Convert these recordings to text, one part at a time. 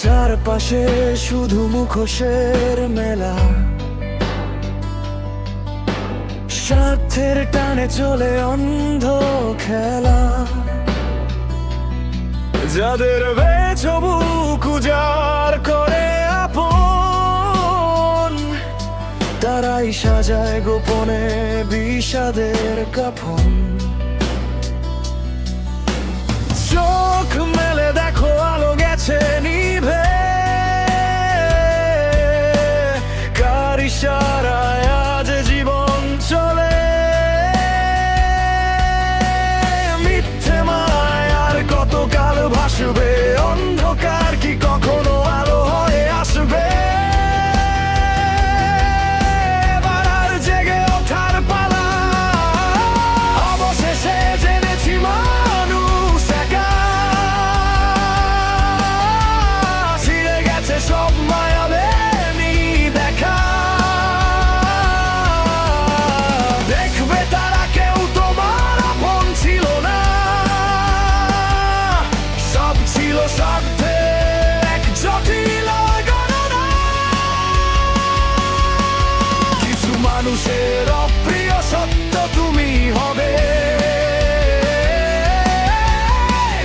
চারপাশে শুধু মুখোশের মেলা, স্বার্থের টানে চলে অন্ধ খেলা। যাদের বেচবুক উজাড় করে আপন, তারাই সাজায় গোপনে বিষাদের কাফন। চোখ মেলে দেখো আলো গেছে নিভে, কার ইশারায় আজ জীবন চলে। মিথ্যে মায়ার কতকাল ভাসবে, অন্ধকার কি কখনো আলো হয়ে আসবে। এবার আর জেগে ওঠার পালা, অবশেষে জেনেছি মানুষ একা। ছিঁড়ে গেছে সব মায়াবেনি দেখা। দেখবে তারা কেউ তোমার আপন ছিল না, সব ছিল স্বার্থের এক জটিল গণনা। কিছু মানুষের অপ্রিয় সত্য তুমি হবে,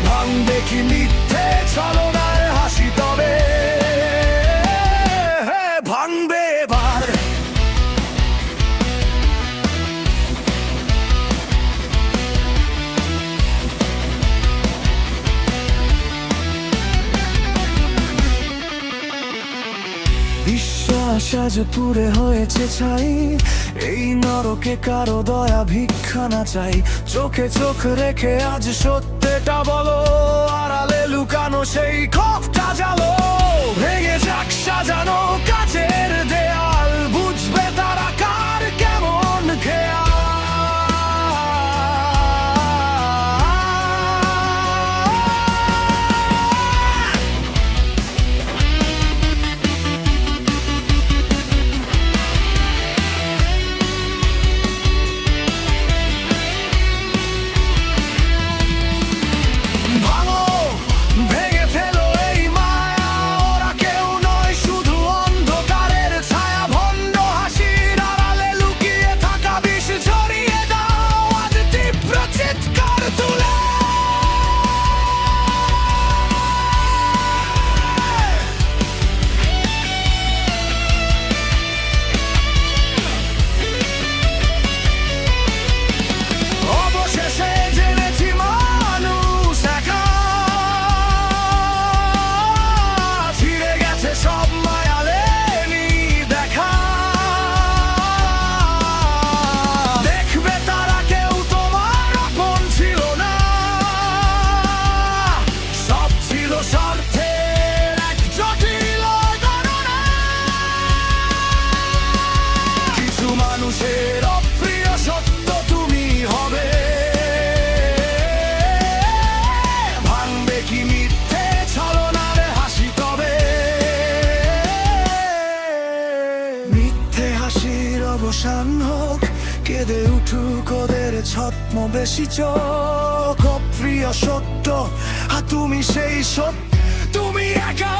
ভাঙবে কি মিথ্যে ছলনার হাসি তবে। ভাঙবে এবার বিশ্বাস আজ পুরে হয়েছে ছাই, এই নরকে কারো দয়া ভিক্ষা না চাই। চোখে চোখ রেখে আজ সত্যটা বলো, আড়ালে লুকানো সেই ক্ষোভটা জ্বালো। ভেঙে যাক সাজানো কাচের দেয়াল, বুঝবে তারা কার কেমন খেয়াল। ভাঙো, ভেঙে ফেলো এই মায়া, ওরা কেউ নয় শুধু অন্ধকারের ছায়া। ভণ্ড হাসির আড়ালে লুকিয়ে থাকা বিষ ঝরিয়ে দাও আজ তীব্র চিৎকার তুলে। অবশেষে জেনেছি মানুষ একা, ছিঁড়ে গেছে সব মায়ালেনি দেখা। দেখবে তারা কেউ তোমার আপন ছিল না, সব ছিল স্বার্থের এক জটিল গণনা। কিছু মানুষের অপ্রিয় সত্য তুমি হবে, ভাঙবে কি মিথ্যে ছলনার হাসি তবে। মিথ্যে হাসির অবসান হোক, কেঁদে উঠুক ওদের ছদ্মবেশী চোখ। অপ্রিয় সত্য, আর তুমি সেই সত্য, তুমি একা।